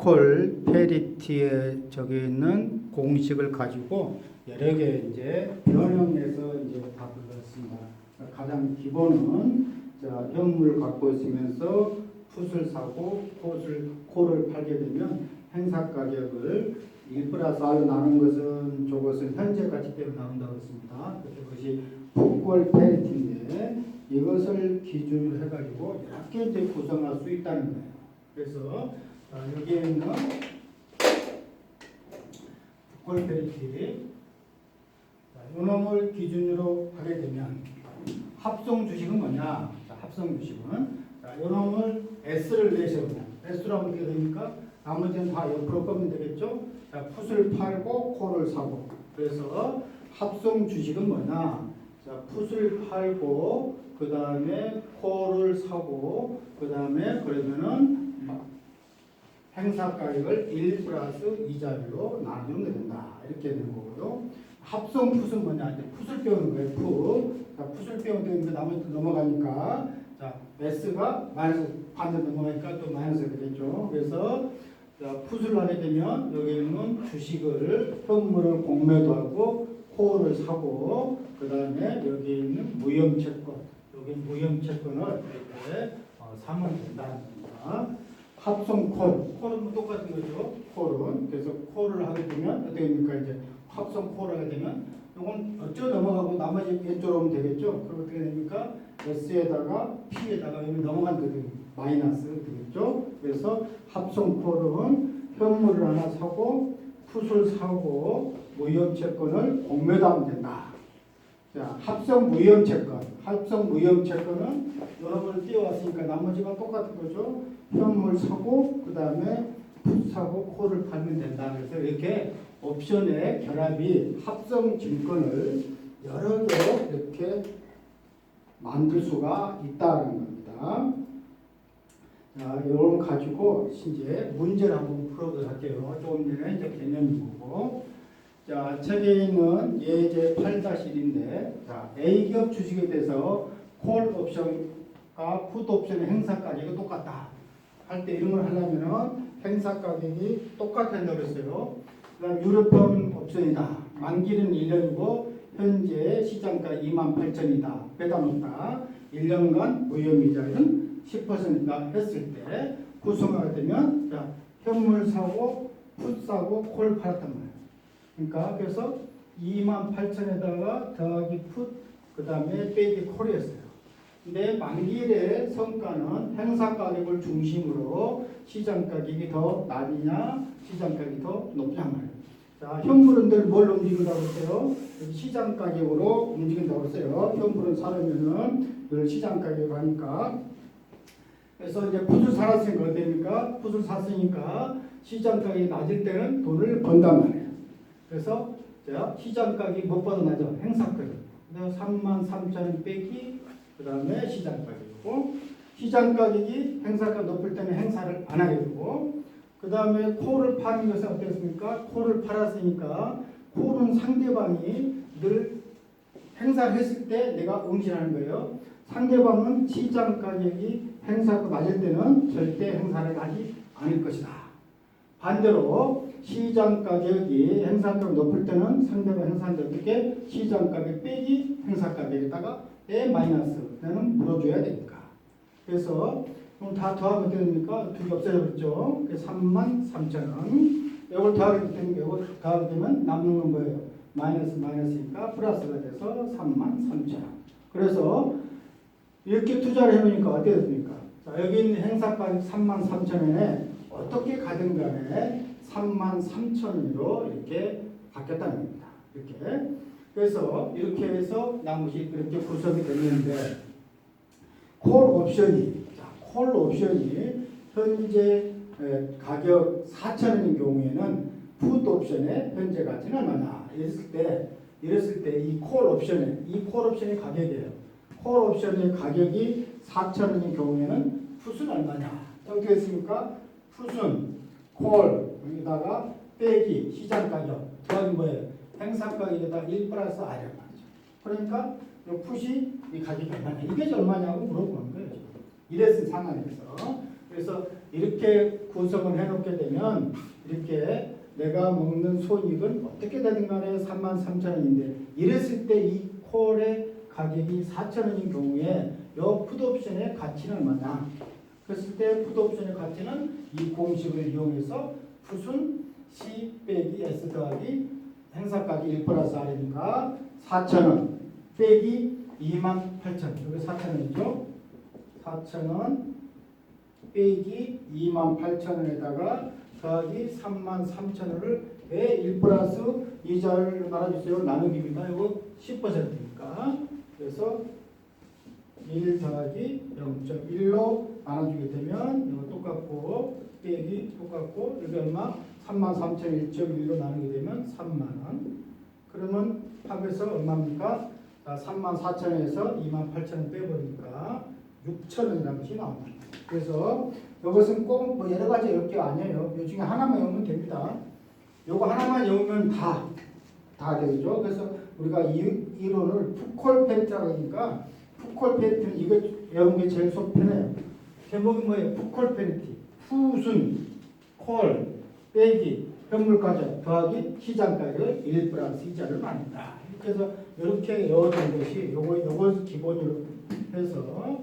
콜 페리티에 저기 있는 공식을 가지고 여러 개 이제 변형해서 이제 답을 넣습니다. 가장 기본은 자, 현물을 갖고 있으면서 풋을 사고 콜을 팔게 되면 행사 가격을 1+R로 나눈 것은 저것은 현재 가치 때문에 나온다고 했습니다. 그래서 그것이 풋콜 페리티인데 이것을 기준으로 해가지고 이렇게 이제 구성할 수 있다는 거예요. 그래서 여기에 있는 풋콜 페리티 이놈을 기준으로 하게 되면 합성 주식은 뭐냐? 자, 합성 주식은 이놈을 S를 내세우면 S로 하면 어떻게 됩니까? 나머지는 다 옆으로 끄면 되겠죠? 자, 풋을 팔고 콜을 사고. 그래서 합성 주식은 뭐냐? 자, 풋을 팔고 그 다음에 콜을 사고 그 다음에 그러면은 행사 가격을 1+2자율로 나누면 된다. 이렇게 되는 거고요. 합성 풋은 뭐냐? 이제 풋을 빼오는 거예요. 풋. 자, 풋을 빼오면 되는데 나머지 넘어가니까 자, S가 마이너스 반대로 넘어가니까 또 마이너스가 되겠죠. 그래서 자, 풋을 하게 되면 여기는 주식을 현물을 공매도 하고 콜을 사고 그 다음에 여기 있는 무형채권 여기 무형채권을 이렇게 사면 된다는 겁니다. 합성 콜은 똑같은 거죠. 콜은 그래서 콜을 하게 되면 어떻게 됩니까? 이제 합성 콜을 하게 되면 이건 어쩌 넘어가고 나머지 왼쪽으로 오면 되겠죠. 그럼 어떻게 됩니까? S에다가 P에다가 여기 넘어간 그 마이너스 되겠죠. 그래서 합성 콜은 현물을 하나 사고 풋을 사고 무형채권을 공매도하면 된다. 자, 합성 무형채권은 여러분을 띄워왔으니까 나머지가 똑같은 거죠. 현물 사고 그 다음에 풋 사고 콜을 팔면 된다. 그래서 이렇게 옵션의 결합이 합성 증권을 여러 개 이렇게 만들 수가 있다는 겁니다. 자, 이걸 가지고 이제 문제를 한번 풀어보도록 할게요. 조금 전에 이제 개념이고. 자, 책에 있는 예제 8-1인데, 자, A기업 주식에 대해서 콜 옵션과 풋 옵션의 행사 가격이 똑같다. 할 때 이런 걸 하려면은 행사 가격이 똑같아야 된다고 했어요. 그 다음 유럽형 옵션이다. 만기는 1년이고, 현재 시장가 28,000이다. 배당 없다. 1년간 무형이자율은 10%다 했을 때 구성하게 되면 자, 현물 사고 풋 사고 콜 팔았단 말이에요. 그러니까 그래서 28,000에다가 더하기 풋 그 다음에 빼기 콜이었어요. 근데 만기일의 성과는 행사 가격을 중심으로 시장 가격이 더 낮으냐 시장 가격이 더 높냐 말이에요. 자, 현물은 늘 뭘 움직인다고 했어요? 시장 가격으로 움직인다고 했어요. 현물은 사려면은 늘 시장 가격으로 하니까. 그래서 이제 풋을 살았으니까 어떻습니까? 풋을 샀으니까 시장 가격이 낮을 때는 돈을 번단 말이에요. 그래서 자, 시장 가격이 무엇보다 낮아? 행사 가격. 그래서 33,000원 빼기 그 다음에 시장 가격이고 시장 가격이 행사가 높을 때는 행사를 안 하게 되고 그 다음에 콜을 파는 것은 어떻습니까? 콜을 팔았으니까 콜은 상대방이 늘 행사를 했을 때 내가 응시하는 거예요. 상대방은 시장 가격이 행사가 낮을 때는 절대 행사를 하지 않을 것이다. 반대로 시장 가격이 행사 가격이 높을 때는 상대방 행사한테 어떻게 시장 가격 빼기 행사 가격에다가 에 마이너스 는 물어줘야 되니까. 그래서 그럼 다 더하면 어떻게 됩니까? 두 개 없어졌죠. 33,000원. 이걸 더하게 되면 이걸 더하게 되면 남는 건 뭐예요? 마이너스니까 플러스가 돼서 33,000원. 그래서 이렇게 투자를 해보니까 어떻게 됐습니까? 자, 여기 있는 행사 가격 33,000원에 어떻게 가든 간에 33,000원으로 이렇게 바뀌었다는 겁니다. 이렇게. 그래서 이렇게 해서 나머지 이렇게 구성이 됐는데 콜 옵션이 현재 가격 4,000원인 경우에는 풋 옵션의 현재 가치는 얼마나? 이랬을 때 이 콜 옵션의 가격이에요. 콜 옵션의 가격이 4,000원인 경우에는 풋은 얼마냐? 어떻게 했습니까? 풋은 콜 여기다가 빼기 시장 가격 더하기 뭐예요? 행사 가격에다 1+R이란 말이죠. 그러니까 이 풋이 이 가격이 얼마냐? 이게 얼마냐고 물어보는 거예요. 이랬을 상황에서. 그래서 이렇게 구성을 해놓게 되면 이렇게 내가 먹는 손익은 어떻게 되든 간에 33,000원인데 이랬을 때 이 콜의 가격이 4,000원인 경우에 이 풋옵션의 가치는 얼마냐? 그랬을 때 풋옵션의 가치는 이 공식을 이용해서 풋은 C 빼기 S 더하기 행사가격 1 플러스 R이니까 4,000원 빼기 28,000원. 여기 4,000원이죠. 4,000원 빼기 28,000원에다가 더하기 33,000원을 왜 1 플러스 이자를 말아주세요. 나누기입니다. 이거 10%니까. 그래서 1 더하기 0.1로 나눠주게 되면 이거 똑같고 빼기 똑같고 여기 얼마? 33,000 1.1로 나누게 되면 3만원. 그러면 합에서 얼마입니까? 34,000원에서 28,000원 빼버리니까 6,000원이라는 것이 나옵니다. 그래서 이것은 꼭 뭐 여러 가지 외울 게 아니에요. 이 중에 하나만 외우면 됩니다. 요거 하나만 외우면 다 되죠. 그래서 우리가 이 이론을 푸콜 페리트라고 하니까 푸콜 페리트는 이거 외우는 게 제일 속 편해요. 제목이 뭐예요? 푸콜 페리트. 풋은 콜 빼기 현물가격 더하기 시장가격을 1 플러스 이자를 만든다. 그래서 이렇게 외워둔 것이 요걸 기본으로 해서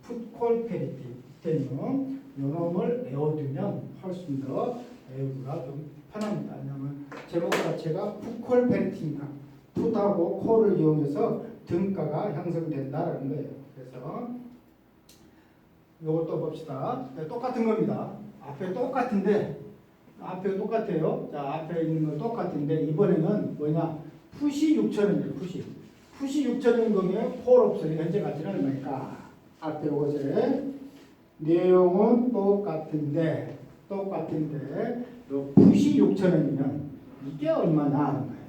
풋콜 페리티 때는 요놈을 외워두면 훨씬 더 외우기가 좀 편합니다. 왜냐하면 제목 자체가 풋콜 페리티니까 풋하고 콜을 이용해서 등가가 형성된다라는 거예요. 그래서 요것도 봅시다. 똑같은 겁니다. 앞에 똑같은데 앞에 똑같아요. 자, 앞에 있는 거 똑같은데 이번에는 뭐냐? 풋이 6,000원이에요. 풋이 6,000원인 거면 콜 옵션이 현재 가치는 얼마니까? 앞에 요것에 내용은 똑같은데 요 풋이 6,000원이면 이게 얼마나 하는 거예요.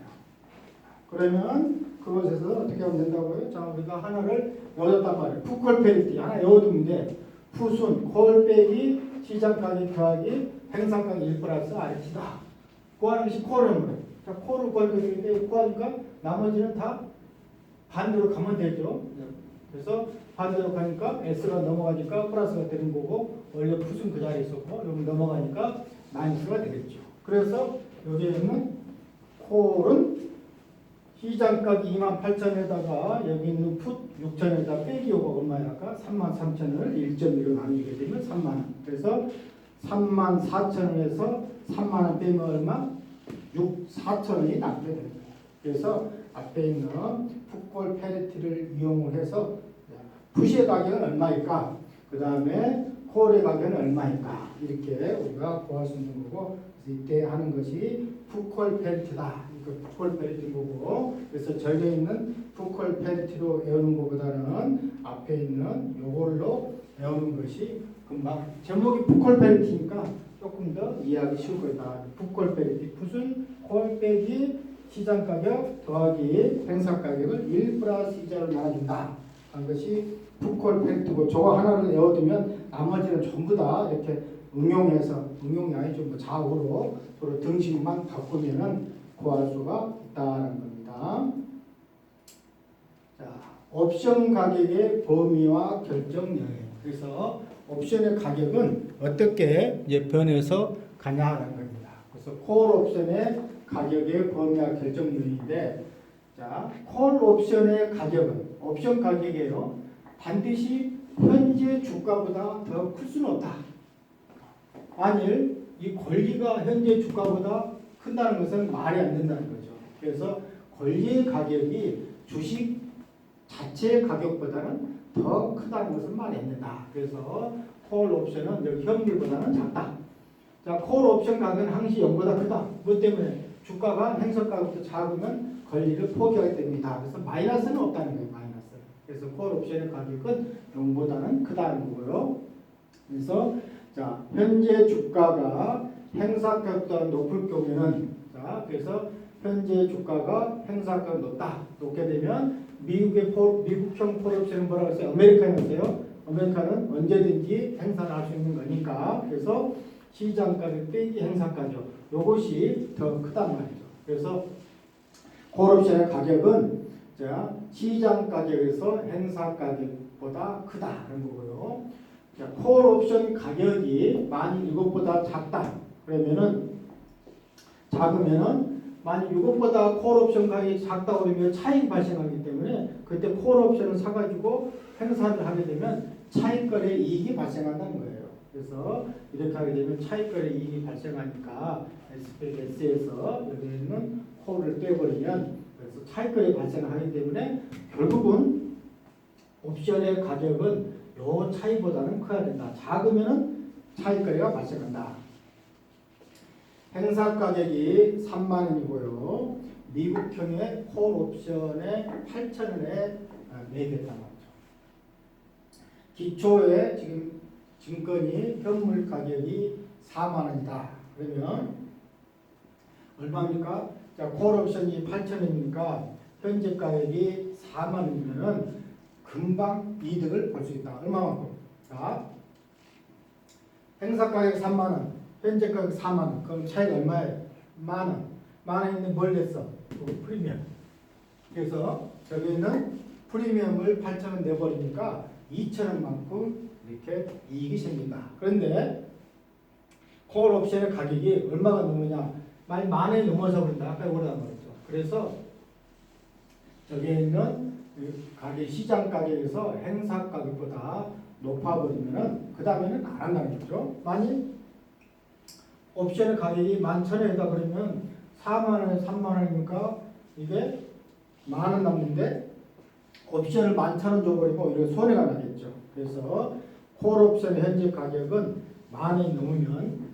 그러면 그것에서 어떻게 하면 된다고요? 자, 우리가 하나를 외웠단 말이에요. 풋콜 페리티 하나 외워두면 돼. 풋은 콜 빼기 시장 가격 더하기 행사 가격 1 플러스 R이다. 구하는 것이 콜을 물어요. 자, 콜을 구하게 되는데 구하니까 나머지는 다 반대로 가면 되죠. 그래서 반대로 가니까 S가 넘어가니까 플러스가 되는 거고 원래 풋은 그 자리에 있었고 여기 넘어가니까 마이너스가 되겠죠. 그래서 여기에는 콜은 시장가격 28,000원에다가 여기 있는 풋 6,000원에다가 빼기 요거 얼마일까? 33,000원을 1.2로 나누게 되면 3만원. 그래서 34,000원에서 3만원 빼면 얼마? 4,000원이 남게 되는 거예요. 그래서 앞에 있는 풋콜 페리티를 이용을 해서 풋의 가격은 얼마일까? 그 다음에 콜의 가격은 얼마일까? 이렇게 우리가 구할 수 있는 거고 이때 하는 것이 풋콜 페리티다. 이거 풋콜 페리티인 거고 그래서 절개 있는 풋콜 페리티로 외우는 것보다는 앞에 있는 요걸로 외우는 것이 금방 제목이 풋콜 페리티니까 조금 더 이해하기 쉬울 거다. 풋콜 페리티. 풋은 콜 빼기 시장 가격 더하기 행사 가격을 1 플러스 이자로 나눠준다. 한 것이 풋콜 페리티고 저거 하나를 외워두면 나머지는 전부 다 이렇게 응용해서 응용이 아니죠. 뭐 좌우로 서로 등식만 바꾸면은 구할 수가 있다는 겁니다. 자, 옵션 가격의 범위와 결정 여행. 그래서 옵션의 가격은 어떻게 이제 변해서 가냐라는 겁니다. 그래서 콜 옵션의 가격의 범위와 결정 요인인데, 자, 콜 옵션의 가격은 옵션 가격이에요. 반드시 현재 주가보다 더 클 수는 없다. 만일 이 권리가 현재 주가보다 큰다는 것은 말이 안 된다는 거죠. 그래서 권리의 가격이 주식 자체의 가격보다는 더 크다는 것은 말이 안 된다. 그래서 콜 옵션은 여기 현물보다는 작다. 자, 콜 옵션 가격은 항시 0보다 크다. 뭐 때문에? 주가가 행사 가격보다 작으면 권리를 포기하기 때문이다. 그래서 마이너스는 없다는 거예요. 마이너스. 그래서 콜 옵션의 가격은 0보다는 크다는 거고요. 그래서 자, 현재 주가가 행사 가격보다 높을 경우에는 자, 그래서 현재 주가가 행사 가격 높게 되면 미국형 콜 옵션은 뭐라고 했어요? 아메리칸이었어요. 아메리칸은 언제든지 행사를 할 수 있는 거니까 그래서 시장 가격 빼기 행사 가격 요것이 더 크단 말이죠. 그래서 콜 옵션의 가격은 자, 시장 가격에서 행사 가격보다 크다는 거고요. 자, 콜 옵션 가격이 만일 이것보다 작다. 그러면은 작으면은 만일 이것보다 콜 옵션 가격이 작다 그러면 차익이 발생하기 때문에 그때 콜 옵션을 사가지고 행사를 하게 되면 차익거래 이익이 발생한다는 거예요. 그래서 이렇게 하게 되면 차익거래 이익이 발생하니까 SPX에서 여기는 콜을 빼버리면 그래서 차익거래 발생을 하기 때문에 결국은 옵션의 가격은 요 차이보다는 커야 된다. 작으면은 차익거래가 발생한다. 행사 가격이 3만 원이고요. 미국형의 콜 옵션에 8,000원에 매입했단 말이죠. 기초에 지금 증권이 현물 가격이 4만 원이다. 그러면 얼마입니까? 자, 콜 옵션이 8,000원이니까 현재 가격이 4만 원이면은 금방 이득을 볼 수 있다. 얼마만큼? 자, 행사 가격 3만 원, 현재 가격 4만 원. 그럼 차이가 얼마예요? 만 원. 만 원인데 뭘 냈어? 프리미엄. 그래서 여기는 프리미엄을 8,000원 내버리니까 2,000원만큼 이렇게 이익이 생긴다. 그런데 콜 옵션의 가격이 얼마가 넘으냐? 만 원이 넘어서 버린다. 아까 오르단 말이죠. 그래서 저기에 있는 가격 시장 가격에서 행사 가격보다 높아버리면은 그 다음에는 안 한다는 거죠. 만일 옵션의 가격이 11,000원이다 그러면 4만 원에 3만 원이니까 이게 만 원 남는데 옵션을 11,000원 줘버리고 이거 손해가 나겠죠. 그래서 콜 옵션의 현재 가격은 만 원이 넘으면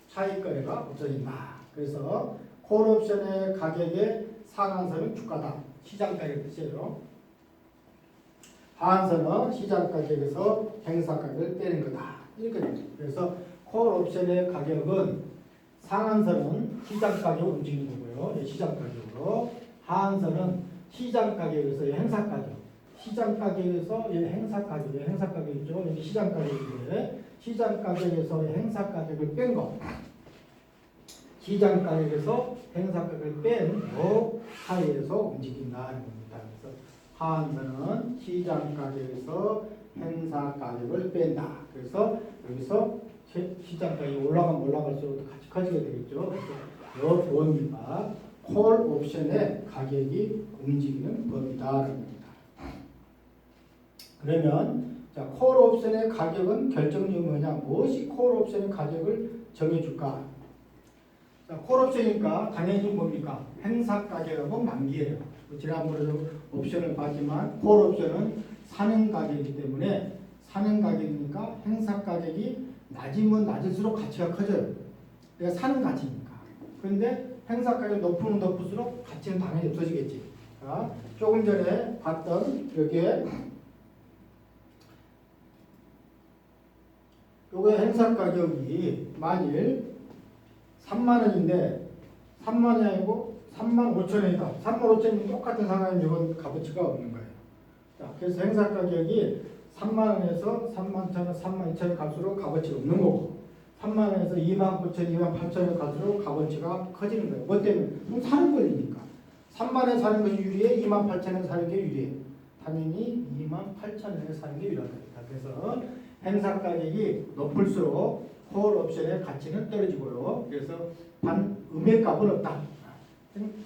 차익거래가 없어진다. 그래서 콜 옵션의 가격의 상한선은 주가다. 시장 가격 뜻이에요. 하한선은 시장 가격에서 행사 가격을 빼는 거다. 이렇게 됩니다. 그래서 콜 옵션의 가격은 상한선은 시장 가격을 움직이는 거고요. 시장 가격으로. 하한선은 시장 가격에서 행사 가격. 시장 가격에서 행사 가격. 행사 가격이죠. 여기 시장 가격인데 시장 가격에서 행사 가격을 뺀 거. 시장 가격에서 행사 가격을 뺀 요 사이에서 움직인다는 겁니다. 그래서 하한선은 시장 가격에서 행사 가격을 뺀다. 그래서 여기서 시장 가격이 올라가면 올라갈수록 같이 커지게 되겠죠. 그래서 이 범위가 콜 옵션의 가격이 움직이는 범위다라는 겁니다. 그러면 자, 콜 옵션의 가격은 결정력이 뭐냐? 무엇이 콜 옵션의 가격을 정해줄까? 자, 콜 옵션이니까 당연히 뭡니까? 행사 가격하고 만기예요. 지난번에도 옵션을 봤지만 콜 옵션은 사는 가격이기 때문에 사는 가격이니까 행사 가격이 낮으면 낮을수록 가치가 커져요. 그러니까 사는 가치니까. 그런데 행사 가격이 높으면 높을수록 가치는 당연히 없어지겠지. 자, 조금 전에 봤던 여기에 요거 행사 가격이 만일 3만 원인데 3만 원이 아니고 3만 5천 원이다. 3만 5천 원이 똑같은 상황이면 이건 값어치가 없는 거예요. 자, 그래서 행사 가격이 3만 원에서 3만 1천 원, 3만 2천 원 갈수록 값어치가 없는 거고 3만 원에서 2만 9천, 2만 8천 원 갈수록 값어치가 커지는 거예요. 뭐 때문에? 사는 권리니까. 3만 원에 사는 것이 유리해? 2만 8천 원에 사는 게 유리해? 당연히 2만 8천 원에 사는 게 유리하다. 그래서 행사 가격이 높을수록 콜 옵션의 가치는 떨어지고요. 그래서 음액값은 없다.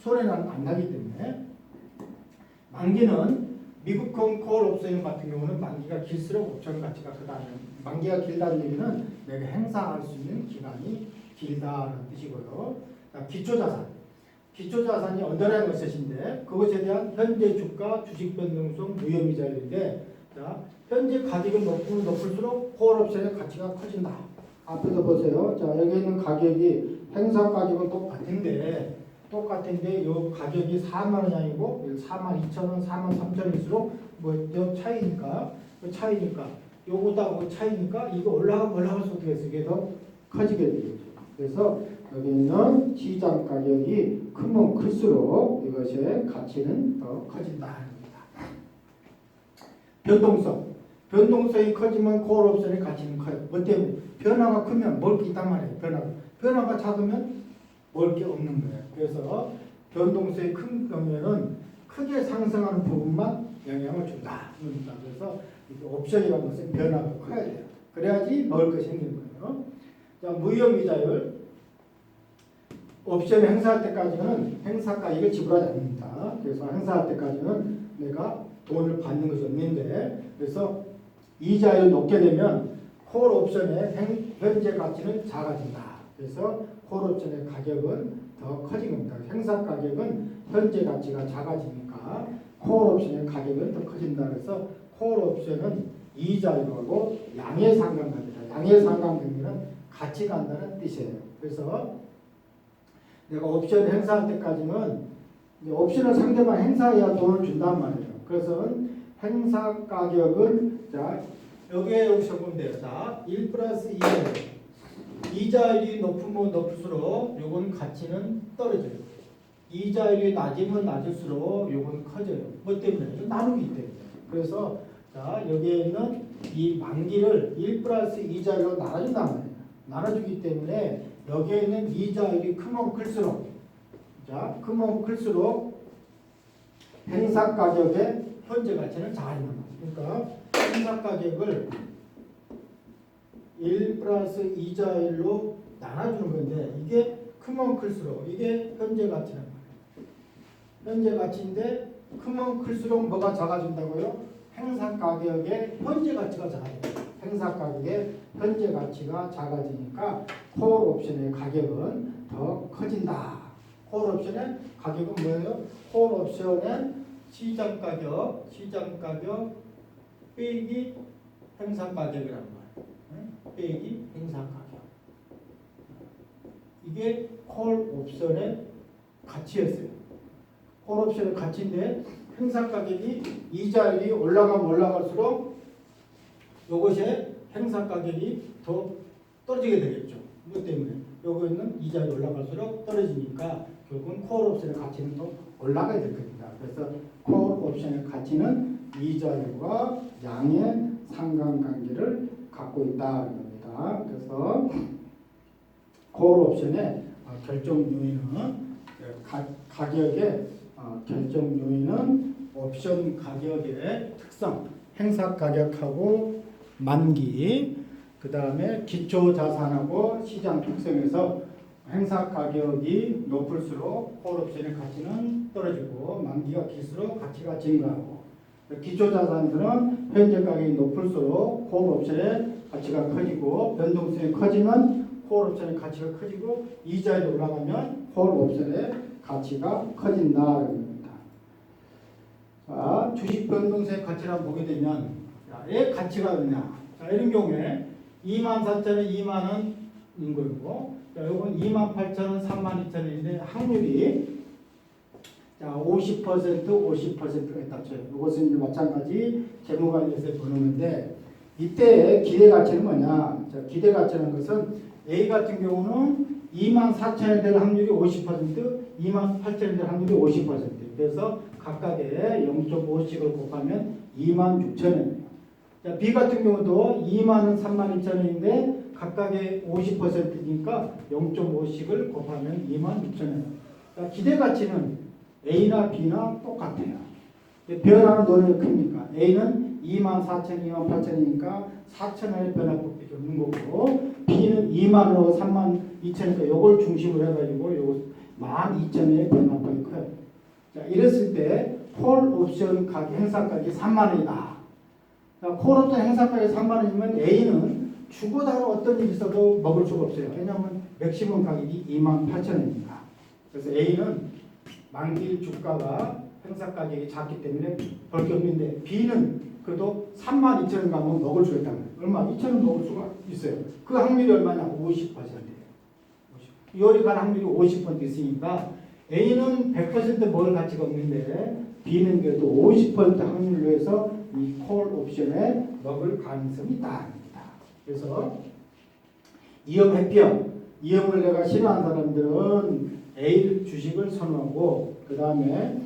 손해는 안 나기 때문에. 만기는 미국형 콜 옵션 같은 경우는 만기가 길수록 옵션 가치가 크다. 만기가 길다는 얘기는 내가 행사할 수 있는 기간이 길다는 뜻이고요. 기초자산. 기초자산이 언더라는 것인데 그것에 대한 현재 주가, 주식 변동성, 무혐의자율인데 자, 현재 가격은 높으면 높을수록 콜 옵션의 가치가 커진다. 앞에서 보세요. 자, 여기 있는 가격이 행사 가격은 똑같은데 요 가격이 4만 원이 아니고 4만 2천 원, 4만 3천 원일수록 요 차이니까 요거다 그 차이니까 이거 올라갈수록 어떻게 해서 이게 더 커지게 되겠죠. 그래서 여기 있는 시장 가격이 크면 클수록 이것의 가치는 더 커진다는 겁니다. 변동성이 커지면 콜 옵션의 가치는 커요. 뭐 때문에? 변화가 크면 먹을 게 있단 말이에요. 변화가 작으면 먹을 게 없는 거예요. 그래서 변동성이 큰 경우에는 크게 상승하는 부분만 영향을 준다. 그래서 옵션이라는 것은 변화가 커야 돼요. 그래야지 먹을 것이 생기는 거예요. 자, 무이익이자율 옵션 행사할 때까지는 행사가액을 지불하지 않습니다. 그래서 행사할 때까지는 내가 돈을 받는 것이 없는데, 그래서 이자율이 높게 되면 콜 옵션의 현재 가치는 작아진다. 그래서 콜 옵션의 가격은 더 커진 겁니다. 행사 가격은 현재 가치가 작아지니까 콜 옵션의 가격은 더 커진다. 그래서 콜 옵션은 이자율하고 양의 상관관계다. 양의 상관관계는 같이 간다는 뜻이에요. 그래서 내가 옵션 행사할 때까지는 옵션을 상대방 행사해야 돈을 준단 말이에요. 그래서 행사 가격은 자 여기서 보면 돼요. 자, 1 플러스 2 이자율이 높으면 높을수록 요건 가치는 떨어져요. 이자율이 낮으면 낮을수록 요건 커져요. 뭐 때문에? 나누기 때문에. 그래서 자 여기에 있는 이 만기를 1 플러스 이자율로 나눠준단 말이에요. 나눠주기 때문에 여기에 있는 이자율이 크면 클수록 자 크면 클수록 행사 가격의 현재 가치는 작아진단 말이에요. 그러니까 행사 가격을 1 플러스 이자율로 나눠주는 건데 이게 크면 클수록 이게 현재 가치란 말이에요. 현재 가치인데 크면 클수록 뭐가 작아진다고요? 행사 가격의 현재 가치가 작아져요. 행사 가격의 현재 가치가 작아지니까 콜 옵션의 가격은 더 커진다. 콜 옵션의 가격은 뭐예요? 콜 옵션의 시장 가격 빼기 행사 가격이란 말이에요. 빼기 행사 가격. 이게 콜 옵션의 가치였어요. 콜 옵션의 가치인데 행사 가격이 이자율이 올라가면 올라갈수록 요것의 행사 가격이 더 떨어지게 되겠죠. 이것 때문에 요거 있는 이자율이 올라갈수록 떨어지니까 결국은 콜 옵션의 가치는 더 올라가야 될 겁니다. 그래서 콜 옵션의 가치는 이자율과 양의 상관관계를 갖고 있다는 겁니다. 그래서 콜 옵션의 결정 요인은 가격의 결정 요인은 옵션 가격의 특성, 행사 가격하고 만기, 그 다음에 기초 자산하고 시장 특성에서 행사 가격이 높을수록 콜 옵션의 가치는 떨어지고 만기가 길수록 가치가 증가하고 기초 자산들은 현재 가격이 높을수록 콜 옵션의 가치가 커지고 변동성이 커지면 콜 옵션의 가치가 커지고 이자율이 올라가면 콜 옵션의 가치가 커진다는 겁니다. 자, 주식 변동성의 가치를 한번 보게 되면 왜 가치가 있냐? 자, 이런 경우에 24,000원 2만 원인 거고, 자, 이건 28,000원 32,000원인데 확률이 자, 50%가 있다 쳐요. 이것은 이제 마찬가지 재무관리에서 보는 건데, 이때 기대 가치는 뭐냐? 자, 기대 가치라는 것은 A 같은 경우는 24,000원이 될 확률이 50%, 28,000원이 될 확률이 50%. 그래서 각각의 0.5씩을 곱하면 26,000원이에요. 자, B 같은 경우도 2만원 32,000원인데 각각의 50%니까 0.5씩을 곱하면 26,000원. 자, 기대 가치는 A나 B나 똑같아요. 변화는 노력이 큽니까? A는 24,000, 28,000이니까 4,000원의 변화폭이 없는 거고, B는 2만원, 32,000이니까 요걸 중심으로 해가지고 요 12,000원의 변화폭이 커요. 자, 이랬을 때 콜 옵션 가격 행사 가격이 3만 원이다. 자, 콜 옵션 행사 가격이 3만 원이면 A는 주고다가 어떤 일이 있어도 먹을 수가 없어요. 왜냐하면 맥시멈 가격이 28,000원이니까. 그래서 A는 만기 주가가 행사 가격이 작기 때문에 벌 게 없는데 B는 그래도 32,000원 가면 먹을 수가 있다는 거예요. 얼마? 2,000원 먹을 수가 있어요. 그 확률이 얼마냐? 50%예요. 요리 갈 확률이 50% 있으니까 A는 100% 먹을 가치가 없는데 B는 그래도 50% 확률로 해서 이 콜 옵션에 먹을 가능성이 있다. 그래서 이형 회피형, 이형을 내가 싫어하는 사람들은 A 주식을 선호하고, 그 다음에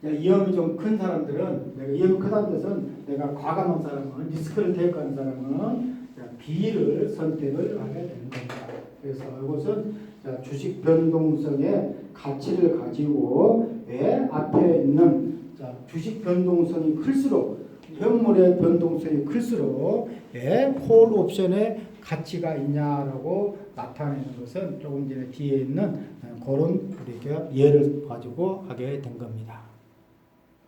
이형이 좀 큰 사람들은, 내가 이형이 크다는 것은 내가 과감한 사람은, 리스크를 대입하는 사람은 B를 선택을 하게 되는 겁니다. 그래서 이것은 주식 변동성의 가치를 가지고 왜 앞에 있는 주식 변동성이 클수록 현물의 변동성이 클수록 콜 옵션의 가치가 있냐라고 나타내는 것은 조금 전에 뒤에 있는 그런 우리가 예를 가지고 하게 된 겁니다.